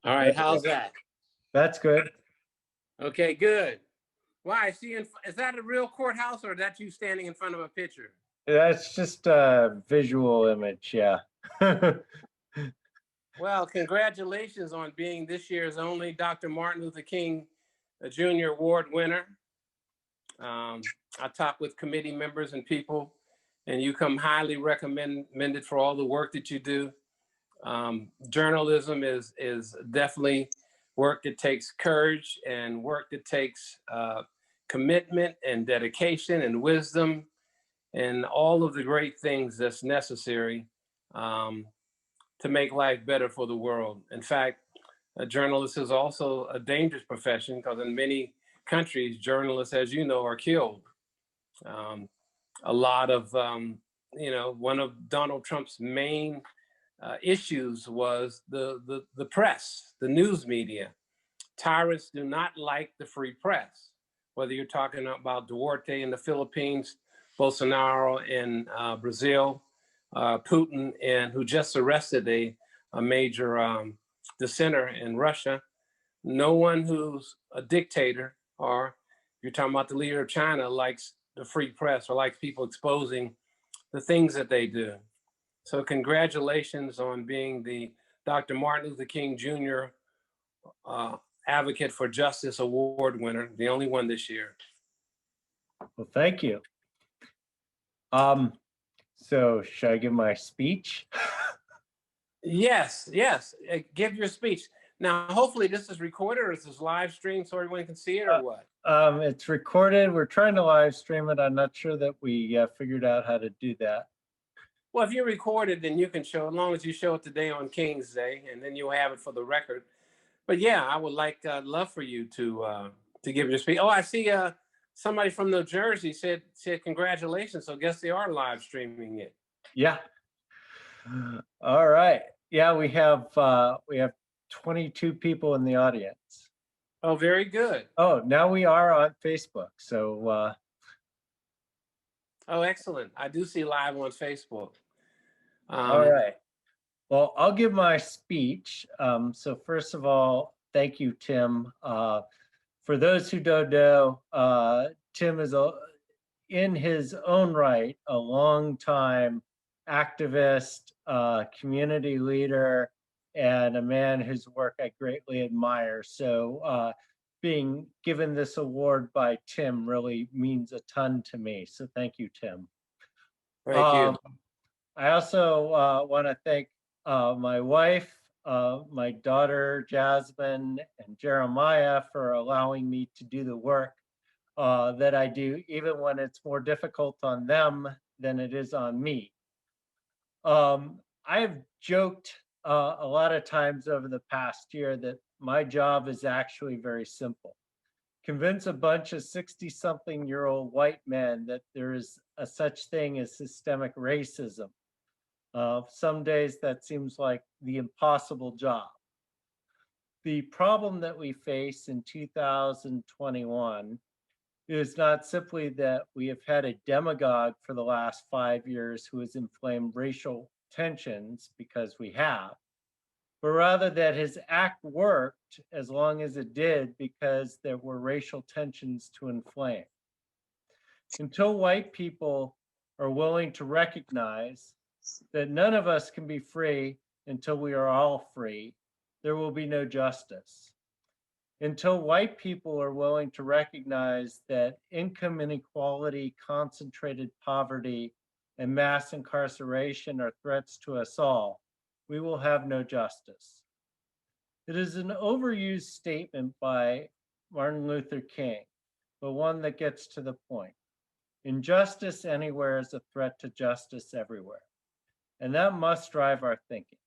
All right, how's that? That's good. Okay, good. Why? Is that a real courthouse or is that you standing in front of a picture? That's just a visual image, yeah. Well, congratulations on being this year's only Dr. Martin Luther King Jr. Award winner. I talk with committee members and people, and you come highly recommended for all the work that you do. Journalism is definitely work that takes courage and work that takes commitment and dedication and wisdom and all of the great things that's necessary to make life better for the world. In fact, a journalist is also a dangerous profession because in many countries, journalists, as you know, are killed. A lot of, one of Donald Trump's main issues was the press, the news media. Tyrants do not like the free press, whether you're talking about Duarte in the Philippines, Bolsonaro in Brazil, Putin, and who just arrested a major dissenter in Russia. No one who's a dictator, or you're talking about the leader of China, likes the free press or likes people exposing the things that they do. So congratulations on being the Dr. Martin Luther King Jr. Advocate for Justice Award winner, the only one this year. Well, thank you. So should I give my speech? Yes. Give your speech. Now, hopefully this is recorded or is this live stream so everyone can see it or what? It's recorded. We're trying to live stream it. I'm not sure that we figured out how to do that. Well, if you record it, then you can show, as long as you show it today on King's Day, and then you'll have it for the record. But yeah, I would love for you to give your speech. Oh, I see somebody from New Jersey said congratulations. So I guess they are live streaming it. Yeah. All right. Yeah, we have 22 people in the audience. Oh, very good. Oh, now we are on Facebook. So oh, excellent. I do see live on Facebook. All right. Well, I'll give my speech. So first of all, thank you, Tim. For those who don't know, Tim is in his own right a long-time activist, community leader, and a man whose work I greatly admire. So being given this award by Tim really means a ton to me. So thank you, Tim. Thank you. I also want to thank my wife, my daughter, Jasmine, and Jeremiah for allowing me to do the work that I do, even when it's more difficult on them than it is on me. I've joked a lot of times over the past year that my job is actually very simple. Convince a bunch of 60-something-year-old white men that there is a such thing as systemic racism. Some days that seems like the impossible job. The problem that we face in 2021 is not simply that we have had a demagogue for the last 5 years who has inflamed racial tensions, because we have, but rather that his act worked as long as it did because there were racial tensions to inflame. Until white people are willing to recognize that none of us can be free until we are all free, there will be no justice. Until white people are willing to recognize that income inequality, concentrated poverty, and mass incarceration are threats to us all, we will have no justice. It is an overused statement by Martin Luther King, but one that gets to the point. Injustice anywhere is a threat to justice everywhere. And that must drive our thinking.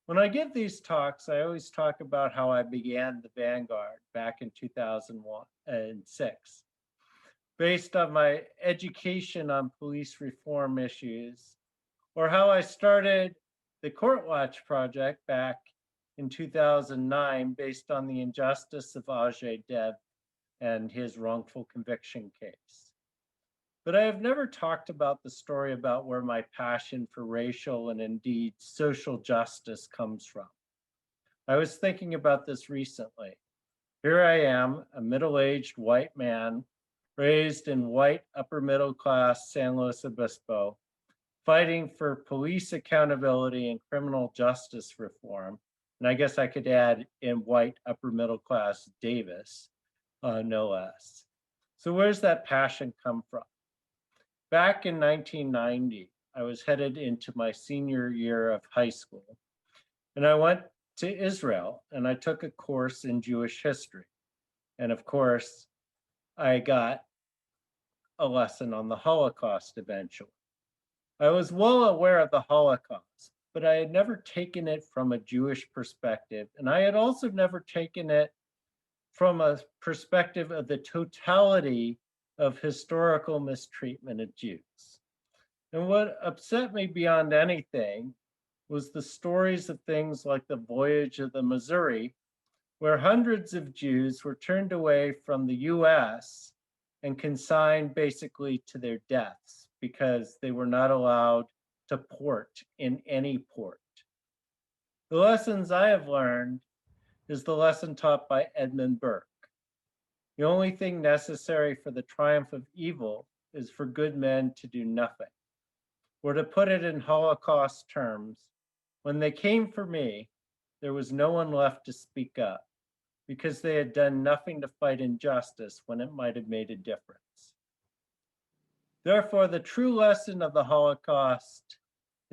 When I give these talks, I always talk about how I began the Vanguard back in 2006. Based on my education on police reform issues, or how I started the Court Watch Project back in 2009 based on the injustice of Ajay Dev and his wrongful conviction case. But I have never talked about the story about where my passion for racial and indeed social justice comes from. I was thinking about this recently. Here I am, a middle-aged white man, raised in white upper middle class San Luis Obispo, fighting for police accountability and criminal justice reform. And I guess I could add in white upper middle class Davis, no less. So where's that passion come from? Back in 1990, I was headed into my senior year of high school, and I went to Israel and I took a course in Jewish history. And of course, I got a lesson on the Holocaust eventually. I was well aware of the Holocaust, but I had never taken it from a Jewish perspective. And I had also never taken it from a perspective of the totality of historical mistreatment of Jews. And what upset me beyond anything was the stories of things like the voyage of the Missouri, where hundreds of Jews were turned away from the US and consigned basically to their deaths because they were not allowed to port in any port. The lessons I have learned is the lesson taught by Edmund Burke. The only thing necessary for the triumph of evil is for good men to do nothing. Or to put it in Holocaust terms, when they came for me, there was no one left to speak up because they had done nothing to fight injustice when it might have made a difference. Therefore, the true lesson of the Holocaust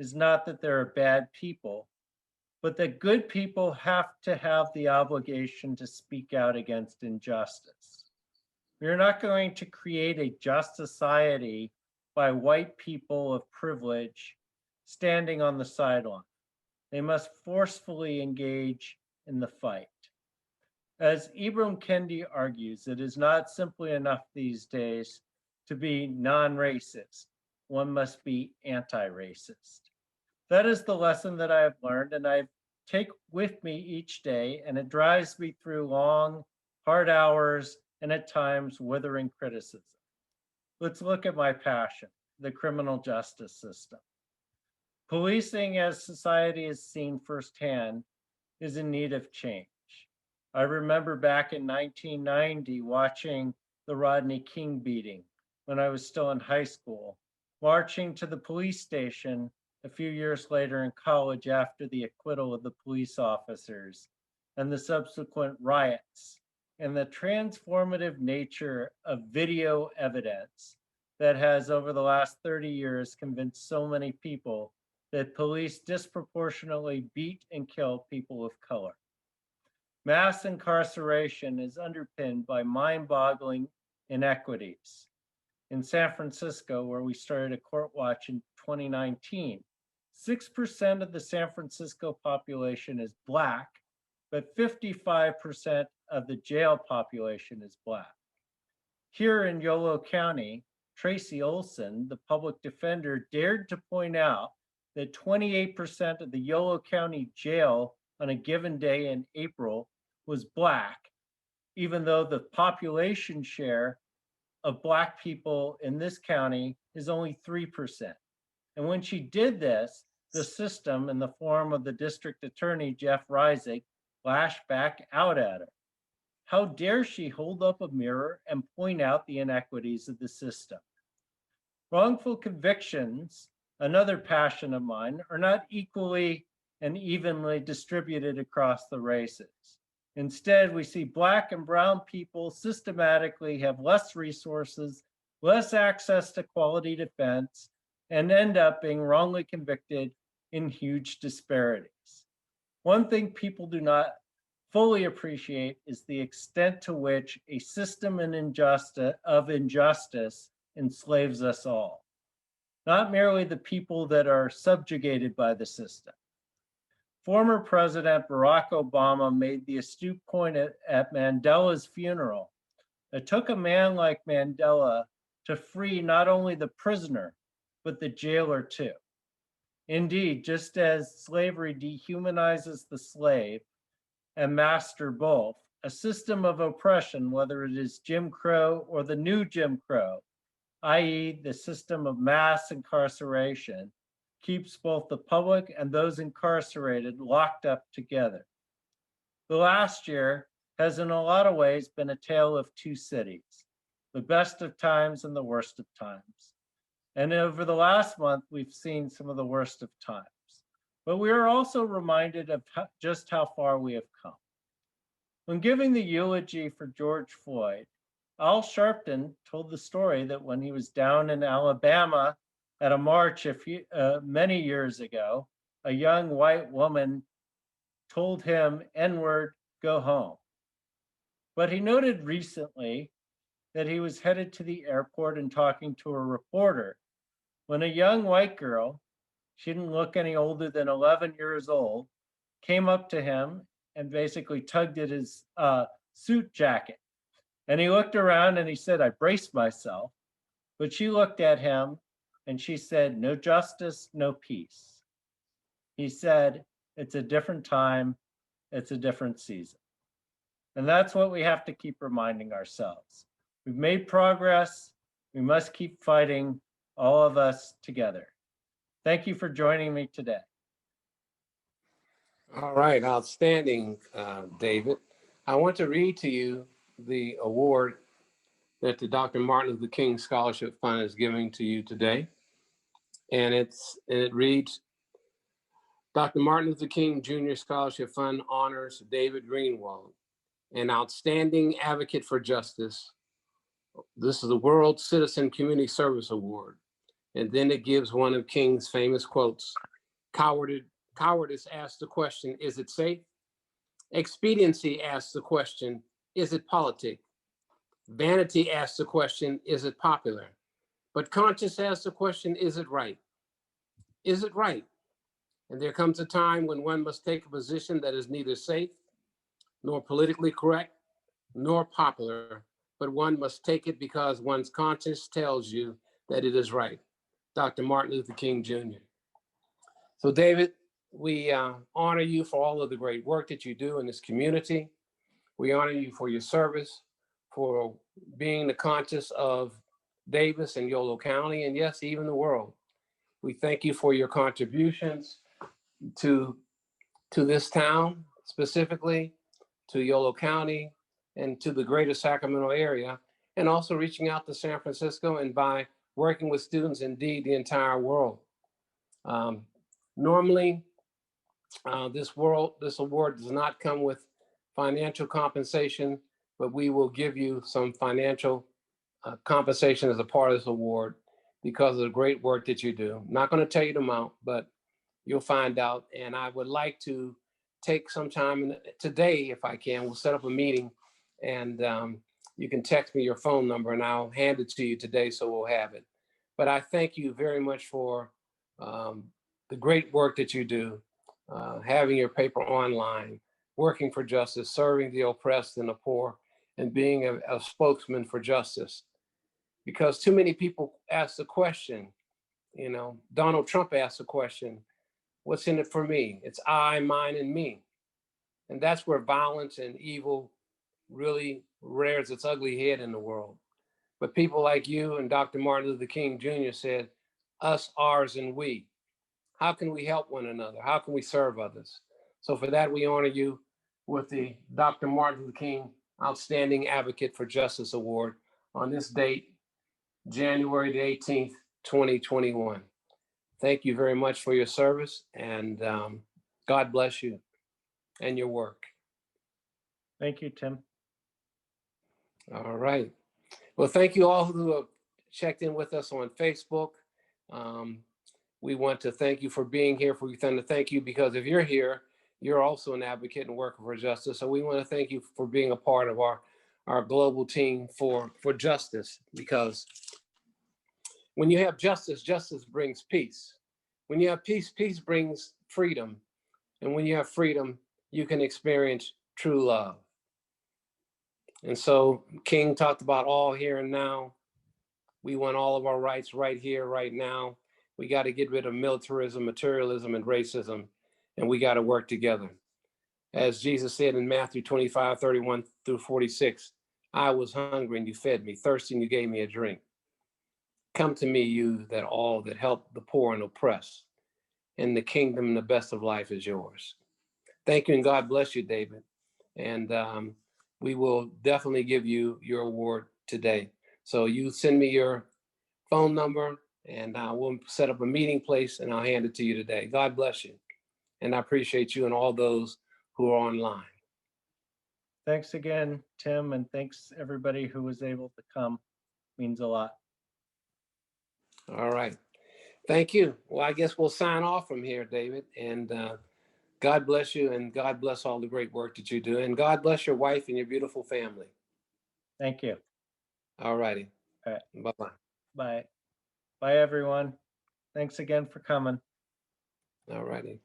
is not that there are bad people, but that good people have to have the obligation to speak out against injustice. We are not going to create a just society by white people of privilege standing on the sideline. They must forcefully engage in the fight. As Ibram Kendi argues, it is not simply enough these days to be non-racist. One must be anti-racist. That is the lesson that I have learned, and I take with me each day, and it drives me through long, hard hours, and at times withering criticism. Let's look at my passion, the criminal justice system. Policing, as society has seen firsthand, is in need of change. I remember back in 1990 watching the Rodney King beating when I was still in high school, marching to the police station a few years later in college after the acquittal of the police officers and the subsequent riots, and the transformative nature of video evidence that has over the last 30 years convinced so many people that police disproportionately beat and kill people of color. Mass incarceration is underpinned by mind-boggling inequities. In San Francisco, where we started a court watch in 2019, 6% of the San Francisco population is Black, but 55% of the jail population is Black. Here in Yolo County, Tracy Olson, the public defender, dared to point out that 28% of the Yolo County jail on a given day in April was Black, even though the population share of Black people in this county is only 3%. And when she did this, the system, in the form of the district attorney, Jeff Reisig, lashed back out at her. How dare she hold up a mirror and point out the inequities of the system? Wrongful convictions, another passion of mine, are not equally and evenly distributed across the races. Instead, we see Black and brown people systematically have less resources, less access to quality defense, and end up being wrongly convicted in huge disparities. One thing people do not fully appreciate is the extent to which a system of injustice enslaves us all, not merely the people that are subjugated by the system. Former President Barack Obama made the astute point at Mandela's funeral. It took a man like Mandela to free not only the prisoner, but the jailer too. Indeed, just as slavery dehumanizes the slave and master both, a system of oppression, whether it is Jim Crow or the new Jim Crow, i.e. the system of mass incarceration, keeps both the public and those incarcerated locked up together. The last year has in a lot of ways been a tale of two cities, the best of times and the worst of times. And over the last month, we've seen some of the worst of times. But we are also reminded of just how far we have come. When giving the eulogy for George Floyd, Al Sharpton told the story that when he was down in Alabama at a march many years ago, a young white woman told him, N-word, go home. But he noted recently that he was headed to the airport and talking to a reporter when a young white girl, she didn't look any older than 11 years old, came up to him and basically tugged at his suit jacket. And he looked around and he said, I braced myself. But she looked at him and she said, no justice, no peace. He said, it's a different time, it's a different season. And that's what we have to keep reminding ourselves. We've made progress, we must keep fighting, all of us together. Thank you for joining me today. All right, outstanding, David. I want to read to you the award that the Dr. Martin Luther King Scholarship Fund is giving to you today. And it reads, Dr. Martin Luther King Jr. Scholarship Fund honors David Greenwald, an outstanding advocate for justice. This is the World Citizen Community Service Award. And then it gives one of King's famous quotes, cowardice asks the question, is it safe? Expediency asks the question, is it politic? Vanity asks the question, is it popular? But conscience asks the question, is it right? Is it right? And there comes a time when one must take a position that is neither safe, nor politically correct, nor popular, but one must take it because one's conscience tells you that it is right. Dr. Martin Luther King Jr. So David, we honor you for all of the great work that you do in this community. We honor you for your service, for being the conscience of Davis and Yolo County, and yes, even the world. We thank you for your contributions to this town, specifically to Yolo County and to the greater Sacramento area, and also reaching out to San Francisco and by working with students, indeed, the entire world. Normally, this award does not come with financial compensation, but we will give you some financial compensation as a part of this award because of the great work that you do. I'm not going to tell you the amount, but you'll find out. And I would like to take some time today, if I can, we'll set up a meeting and you can text me your phone number and I'll hand it to you today so we'll have it. But I thank you very much for the great work that you do, having your paper online, working for justice, serving the oppressed and the poor, and being a spokesman for justice. Because too many people ask the question, Donald Trump asked the question, what's in it for me? It's I, mine, and me. And that's where violence and evil really rears its ugly head in the world. But people like you and Dr. Martin Luther King Jr. said, us, ours, and we. How can we help one another? How can we serve others? So for that, we honor you with the Dr. Martin Luther King Outstanding Advocate for Justice Award on this date, January the 18th, 2021. Thank you very much for your service, and God bless you and your work. Thank you, Tim. All right. Well, thank you all who have checked in with us on Facebook. We want to thank you for being here. We want to thank you because if you're here, you're also an advocate and worker for justice. So we want to thank you for being a part of our global team for justice, because when you have justice, justice brings peace. When you have peace, peace brings freedom. And when you have freedom, you can experience true love. And so King talked about all here and now. We want all of our rights right here, right now. We got to get rid of militarism, materialism, and racism, and we got to work together. As Jesus said in Matthew 25, 31 through 46, I was hungry and you fed me, thirsty and you gave me a drink. Come to me, you that all that help the poor and oppressed, and the kingdom and the best of life is yours. Thank you, and God bless you, David. and we will definitely give you your award today. So you send me your phone number, and we'll set up a meeting place, and I'll hand it to you today. God bless you, and I appreciate you and all those who are online. Thanks again, Tim, and thanks everybody who was able to come. Means a lot. All right. Thank you. Well, I guess we'll sign off from here, David. And God bless you, and God bless all the great work that you do. And God bless your wife and your beautiful family. Thank you. All righty. All right. Bye-bye. Bye. Bye, everyone. Thanks again for coming. All righty.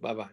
Bye-bye.